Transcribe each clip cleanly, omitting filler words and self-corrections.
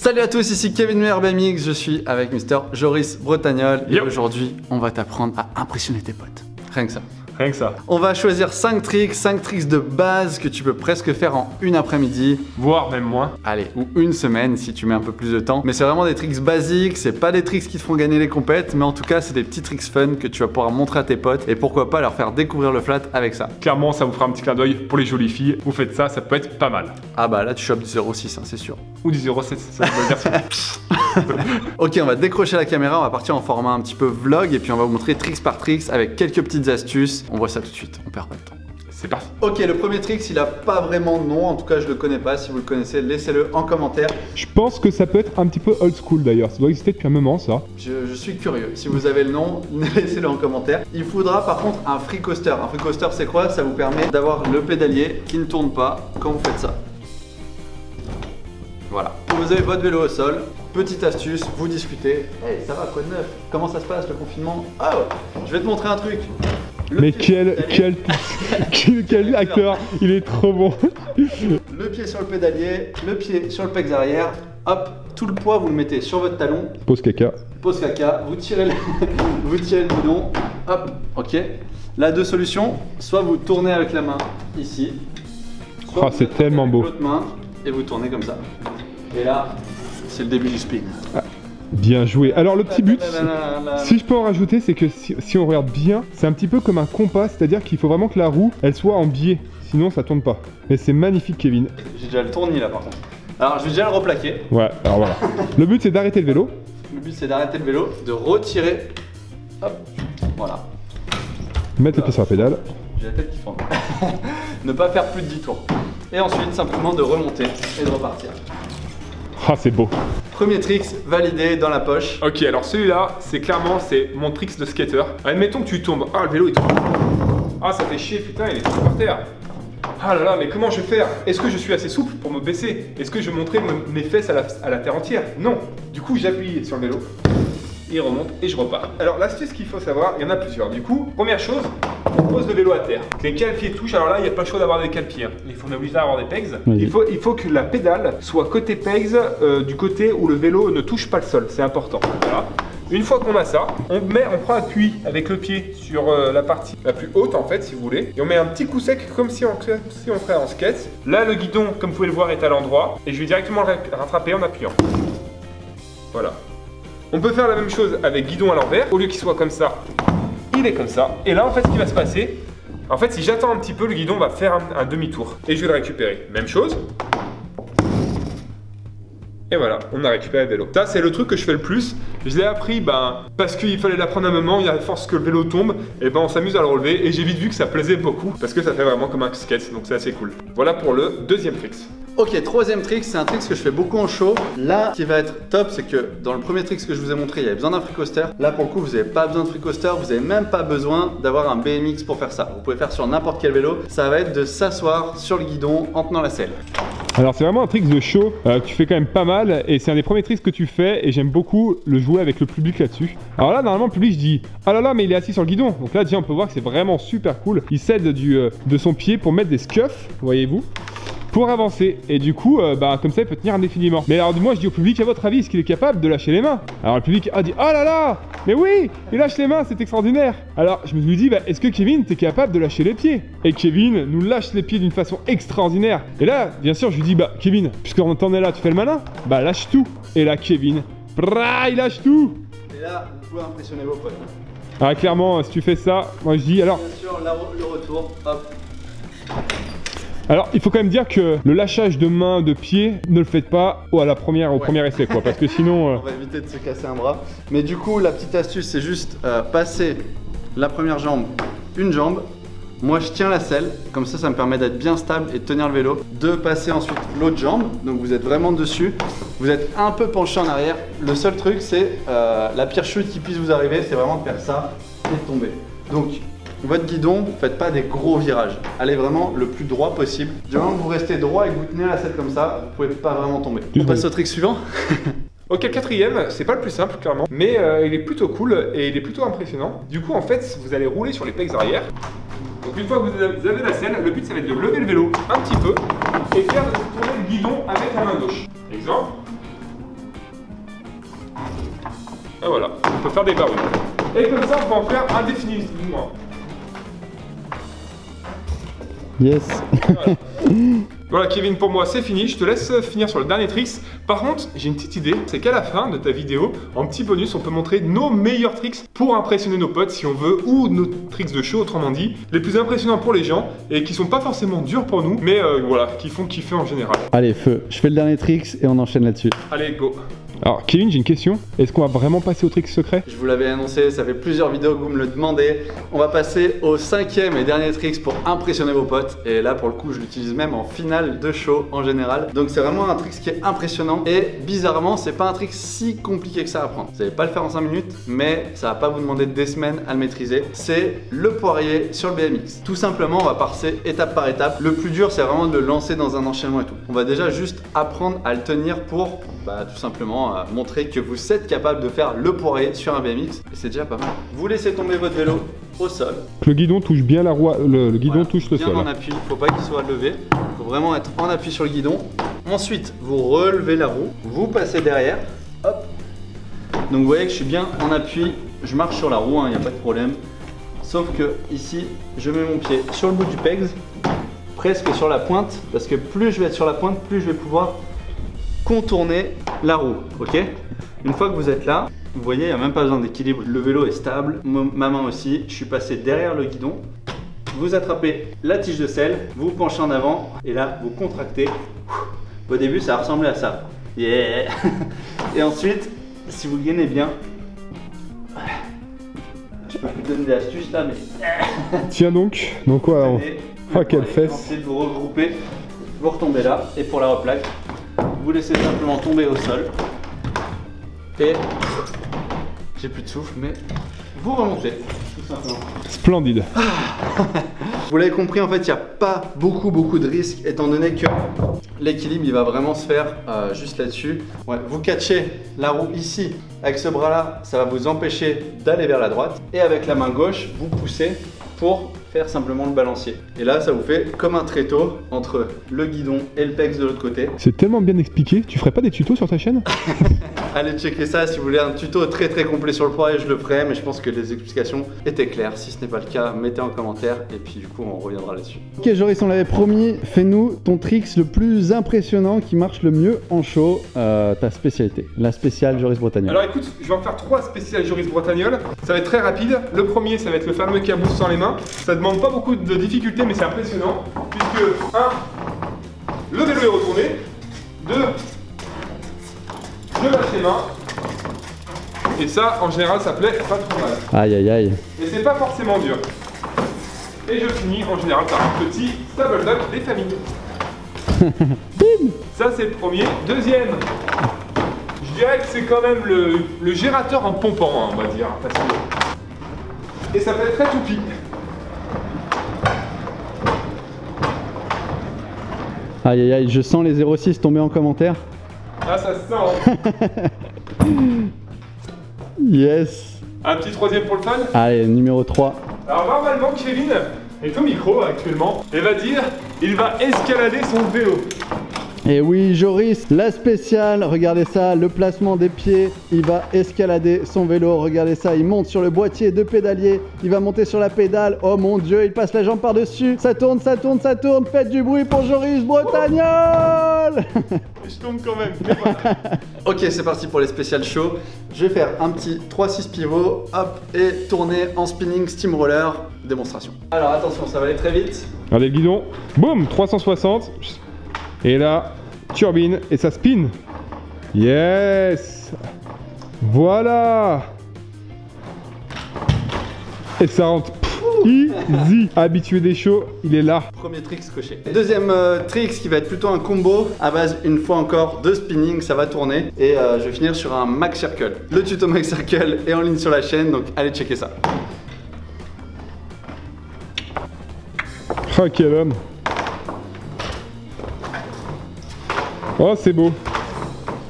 Salut à tous, ici Kevin Meyer BMX, je suis avec Mister Joris Bretagnol et Yo. Aujourd'hui, on va t'apprendre à impressionner tes potes. Rien que ça. Rien que ça. On va choisir 5 tricks de base que tu peux presque faire en une après-midi. Voire même moins. Allez, ou une semaine si tu mets un peu plus de temps. Mais c'est vraiment des tricks basiques, c'est pas des tricks qui te font gagner les compètes, mais en tout cas, c'est des petits tricks fun que tu vas pouvoir montrer à tes potes et pourquoi pas leur faire découvrir le flat avec ça. Clairement, ça vous fera un petit clin d'œil pour les jolies filles. Vous faites ça, ça peut être pas mal. Ah bah là, tu chopes du 0,6, hein, c'est sûr. Ou du 0,7, ça veut dire. Ok, on va décrocher la caméra, on va partir en format un petit peu vlog et puis on va vous montrer tricks par tricks avec quelques petites astuces. On voit ça tout de suite, on perd pas de temps. C'est parti. Ok, le premier trick, il a pas vraiment de nom, en tout cas je le connais pas. Si vous le connaissez, laissez-le en commentaire. Je pense que ça peut être un petit peu old school d'ailleurs, ça doit exister depuis un moment ça. Je suis curieux. Si vous avez le nom, laissez-le en commentaire. Il faudra par contre un free coaster. Un free coaster, c'est quoi? Ça vous permet d'avoir le pédalier qui ne tourne pas quand vous faites ça. Voilà. Vous avez votre vélo au sol. Petite astuce, vous discutez. Hey, ça va, quoi de neuf? Comment ça se passe le confinement? Oh, je vais te montrer un truc. Mais quel acteur, il est trop bon. Le pied sur le pédalier, le pied sur le pegs arrière. Hop, tout le poids vous le mettez sur votre talon. Pose caca. Pose caca, vous tirez le, vous tirez le bidon. Hop, ok. Là, deux solutions. Soit vous tournez avec la main ici. Soit Oh, c'est tellement beau. l'autre main et vous tournez comme ça. Et là, c'est le début du spin. Bien joué. Alors le petit but, si je peux en rajouter, c'est que si on regarde bien, c'est un petit peu comme un compas, c'est-à-dire qu'il faut vraiment que la roue, elle soit en biais, sinon ça tourne pas. Mais c'est magnifique Kevin. J'ai déjà le tournis là par contre. Alors je vais déjà le replaquer. Ouais, alors voilà. Le but c'est d'arrêter le vélo. Le but c'est d'arrêter le vélo, de retirer. Hop, voilà. Mettre les pieds sur la pédale. J'ai la tête qui tourne. Ne pas faire plus de 10 tours. Et ensuite simplement de remonter et de repartir. Ah c'est beau. Premier trick validé dans la poche. Ok, alors celui-là, c'est clairement mon tricks de skater. Admettons que tu tombes. Ah, le vélo il tombe. Ah, ça fait chier, putain, il est tout par terre. Ah là là, mais comment je vais faire? Est-ce que je suis assez souple pour me baisser? Est-ce que je vais montrer mes fesses à la terre entière? Non. Du coup, j'appuie sur le vélo. Il remonte et je repars. Alors l'astuce qu'il faut savoir, il y en a plusieurs. Du coup, première chose, on pose le vélo à terre. Les cale-pieds touchent, alors là, il n'y a pas le choix d'avoir des cale-pieds. On est obligé d'avoir des pegs. Oui. Il faut que la pédale soit côté pegs, du côté où le vélo ne touche pas le sol. C'est important. Voilà. Une fois qu'on a ça, on prend appui avec le pied sur la partie la plus haute en fait, si vous voulez. Et on met un petit coup sec comme si on ferait en skate. Là, le guidon, comme vous pouvez le voir, est à l'endroit. Et je vais directement le rattraper en appuyant. Voilà. On peut faire la même chose avec guidon à l'envers. Au lieu qu'il soit comme ça, il est comme ça. Et là, en fait, ce qui va se passer, en fait, si j'attends un petit peu, le guidon va faire un demi-tour. Et je vais le récupérer. Même chose. Et voilà, on a récupéré le vélo. Ça, c'est le truc que je fais le plus. Je l'ai appris parce qu'il fallait l'apprendre à un moment. Il y a force que le vélo tombe. Et on s'amuse à le relever. Et j'ai vite vu que ça plaisait beaucoup. Parce que ça fait vraiment comme un skate. Donc c'est assez cool. Voilà pour le deuxième trick. Ok, troisième trick, c'est un trick que je fais beaucoup en show. Là, ce qui va être top, c'est que dans le premier trick que je vous ai montré, il y avait besoin d'un free coaster. Là, pour le coup, vous n'avez pas besoin de free coaster, vous n'avez même pas besoin d'avoir un BMX pour faire ça. Vous pouvez faire sur n'importe quel vélo. Ça va être de s'asseoir sur le guidon en tenant la selle. Alors c'est vraiment un trick de show que tu fais quand même pas mal et c'est un des premiers tricks que tu fais et j'aime beaucoup le jouer avec le public là-dessus. Alors là normalement le public je dis ah là là mais il est assis sur le guidon, donc là déjà on peut voir que c'est vraiment super cool. Il s'aide de son pied pour mettre des scuffs, voyez-vous, pour avancer et du coup comme ça il peut tenir indéfiniment. Mais alors moi je dis au public, à votre avis est-ce qu'il est capable de lâcher les mains? Alors le public a dit oh là là mais oui il lâche les mains, c'est extraordinaire. Alors je me dis est-ce que Kevin t'es capable de lâcher les pieds? Et Kevin nous lâche les pieds d'une façon extraordinaire. Et là bien sûr je lui dis Kevin, puisqu'on t'en est là, tu fais le malin, lâche tout. Et là Kevin, il lâche tout. Et là, vous pouvez impressionner vos potes. Ah clairement si tu fais ça, moi je dis alors. Bien sûr, le retour, hop. Alors, il faut quand même dire que le lâchage de main, de pied, ne le faites pas au premier essai, quoi, parce que sinon... On va éviter de se casser un bras. Mais du coup, la petite astuce, c'est juste passer la première jambe, une jambe. Moi, je tiens la selle, comme ça me permet d'être bien stable et de tenir le vélo. De passer ensuite l'autre jambe, donc vous êtes vraiment dessus. Vous êtes un peu penché en arrière. Le seul truc, c'est la pire chute qui puisse vous arriver, c'est vraiment de faire ça et de tomber. Donc, votre guidon, faites pas des gros virages. Allez vraiment le plus droit possible. Du moment que vous restez droit et que vous tenez la selle comme ça, vous pouvez pas vraiment tomber. On passe au trick suivant. Ok, le quatrième, c'est pas le plus simple clairement, mais il est plutôt cool et il est plutôt impressionnant. Du coup, en fait, vous allez rouler sur les pegs arrière. Donc une fois que vous avez la selle, le but ça va être de lever le vélo un petit peu et faire tourner le guidon avec la main gauche. Exemple. Ah voilà, on peut faire des barres. Et comme ça, on peut en faire indéfiniment. Yes. Voilà. Voilà Kevin, pour moi c'est fini, je te laisse finir sur le dernier tricks. Par contre, j'ai une petite idée, c'est qu'à la fin de ta vidéo, en petit bonus, on peut montrer nos meilleurs tricks pour impressionner nos potes si on veut, ou nos tricks de show, autrement dit, les plus impressionnants pour les gens, et qui sont pas forcément durs pour nous, mais voilà, qui font kiffer en général. Allez, feu, je fais le dernier tricks et on enchaîne là-dessus. Allez, go. Alors Kevin, j'ai une question. Est-ce qu'on va vraiment passer au trick secret? Je vous l'avais annoncé, ça fait plusieurs vidéos que vous me le demandez. On va passer au 5e et dernier tricks pour impressionner vos potes. Et là, pour le coup, je l'utilise même en finale de show en général. Donc c'est vraiment un trick qui est impressionnant. Et bizarrement, c'est pas un trick si compliqué que ça à apprendre. Vous n'allez pas le faire en 5 minutes, mais ça va pas vous demander des semaines à le maîtriser. C'est le poirier sur le BMX. Tout simplement, on va passer étape par étape. Le plus dur, c'est vraiment de le lancer dans un enchaînement et tout. On va déjà juste apprendre à le tenir pour tout simplement montrer que vous êtes capable de faire le poirier sur un BMX. Et c'est déjà pas mal. Vous laissez tomber votre vélo au sol. Le guidon touche bien la roue, le guidon touche le sol. Bien en appui, faut pas qu'il soit levé. Faut vraiment être en appui sur le guidon. Ensuite, vous relevez la roue, vous passez derrière. Hop. Donc vous voyez que je suis bien en appui. Je marche sur la roue, il n'y a pas de problème. Sauf que ici, je mets mon pied sur le bout du pegs, presque sur la pointe, parce que plus je vais être sur la pointe, plus je vais pouvoir contourner la roue, ok? Une fois que vous êtes là, vous voyez, il n'y a même pas besoin d'équilibre. Le vélo est stable, ma main aussi. Je suis passé derrière le guidon. Vous attrapez la tige de selle, vous penchez en avant et là, vous contractez. Au début, ça ressemblait à ça. Yeah. Et ensuite, si vous gainez bien, je peux vous donner des astuces là, mais... Tiens donc quoi oh, quelle fesse. Ensuite, vous regroupez, vous retombez là et pour la replaque, vous laissez simplement tomber au sol et j'ai plus de souffle mais vous remontez tout simplement. Splendide. Vous l'avez compris, en fait il n'y a pas beaucoup de risques étant donné que l'équilibre il va vraiment se faire juste là-dessus. Ouais, vous catchez la roue ici avec ce bras là, ça va vous empêcher d'aller vers la droite et avec la main gauche vous poussez pour faire simplement le balancier. Et là, ça vous fait comme un tréteau entre le guidon et le pegs de l'autre côté. C'est tellement bien expliqué. Tu ferais pas des tutos sur ta chaîne? Allez checker ça, si vous voulez un tuto très complet sur le poirier, je le ferai, mais je pense que les explications étaient claires. Si ce n'est pas le cas, mettez en commentaire et puis du coup, on reviendra là-dessus. Ok Joris, on l'avait promis, fais-nous ton tricks le plus impressionnant qui marche le mieux en show, ta spécialité, la spéciale Joris Bretagnol. Alors écoute, je vais en faire 3 spéciales Joris Bretagnol. Ça va être très rapide. Le premier, ça va être le fameux caboose sans les mains. Ça demande pas beaucoup de difficulté, mais c'est impressionnant, puisque 1, le vélo est retourné, 2, je lâche les mains, et ça, en général, ça plaît pas trop mal. Aïe aïe aïe. Et c'est pas forcément dur. Et je finis en général par un petit stable duck des familles. Ça, c'est le premier. Deuxième, je dirais que c'est quand même le gérateur en pompant, hein, on va dire, facilement. Et ça peut être très toupie. Aïe aïe aïe, je sens les 06 tomber en commentaire. Ah, ça se sent. Yes. Un petit troisième pour le fun. Allez, numéro 3. Alors normalement, Kevin est au micro actuellement et va dire il va escalader son vélo. Et oui, Joris, la spéciale, regardez ça, le placement des pieds, il va escalader son vélo, regardez ça, il monte sur le boîtier de pédalier, il va monter sur la pédale, oh mon dieu, il passe la jambe par-dessus, ça tourne, faites du bruit pour Joris Bretagnol. Je tombe quand même, mais voilà. Ok, c'est parti pour les spéciales show. Je vais faire un petit 3-6 pivot, hop, et tourner en spinning steamroller, démonstration. Alors attention, ça va aller très vite. Regardez le guidon, boum, 360. Et là, turbine et ça spin. Yes. Voilà. Et ça rentre. Easy. Habitué des shows, il est là. Premier trick coché. Deuxième trick qui va être plutôt un combo à base une fois encore de spinning, ça va tourner. Et je vais finir sur un Max Circle. Le tuto Max Circle est en ligne sur la chaîne, donc allez checker ça. Oh quel homme. Oh c'est beau.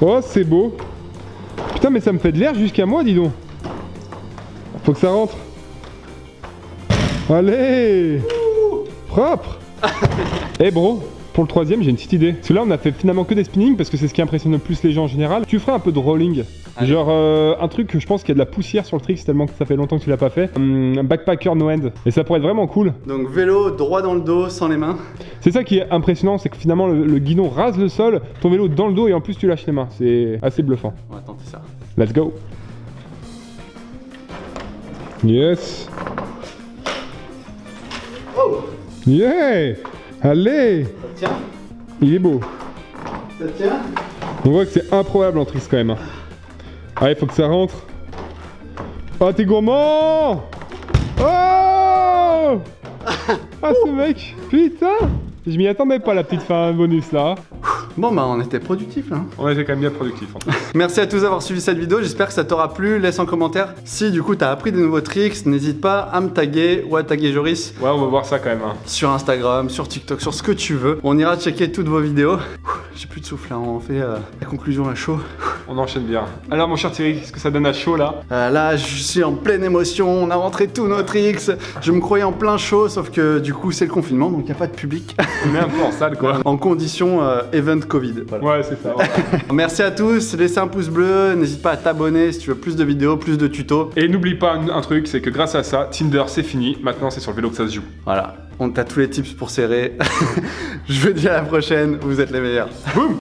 Oh c'est beau. Putain mais ça me fait de l'air jusqu'à moi dis donc. Faut que ça rentre. Allez. Propre. Eh bro, pour le troisième j'ai une petite idée. Parce que là on a fait finalement que des spinnings parce que c'est ce qui impressionne le plus les gens en général. Tu ferais un peu de rolling. Allez. Genre un truc que je pense qu'il y a de la poussière sur le Trix tellement que ça fait longtemps que tu l'as pas fait. Un backpacker no end. Et ça pourrait être vraiment cool. Donc vélo droit dans le dos, sans les mains. C'est ça qui est impressionnant, c'est que finalement le guidon rase le sol, ton vélo dans le dos et en plus tu lâches les mains. C'est assez bluffant. On va tenter ça. Let's go. Yes. Oh, Yeah. Allez. ça tient, Il est beau. ça tient. On voit que c'est improbable en Trix quand même. Allez, faut que ça rentre. Oh, t'es gourmand. Oh. Ah, ce mec. Putain. Je m'y attendais pas, la petite fin bonus là. Bon bah on était productif là. On était quand même bien productif. Merci à tous d'avoir suivi cette vidéo, j'espère que ça t'aura plu. Laisse en commentaire si du coup t'as appris des nouveaux tricks. N'hésite pas à me taguer ou à taguer Joris Ouais, on va voir ça quand même. sur Instagram, sur TikTok, sur ce que tu veux. On ira checker toutes vos vidéos. J'ai plus de souffle là, on fait la conclusion à chaud. On enchaîne bien. Alors mon cher Thierry, qu'est-ce que ça donne à chaud là? Là je suis en pleine émotion, on a rentré tous nos tricks. Je me croyais en plein chaud, sauf que du coup c'est le confinement donc y a pas de public. On est un peu en salle quoi. En condition event Covid. Voilà. Ouais, c'est ça. Ouais. Merci à tous, laissez un pouce bleu, n'hésite pas à t'abonner si tu veux plus de vidéos, plus de tutos. Et n'oublie pas un truc, c'est que grâce à ça, Tinder c'est fini. Maintenant c'est sur le vélo que ça se joue. Voilà, on t'a tous les tips pour serrer. Je vous dis à la prochaine, vous êtes les meilleurs. Boum.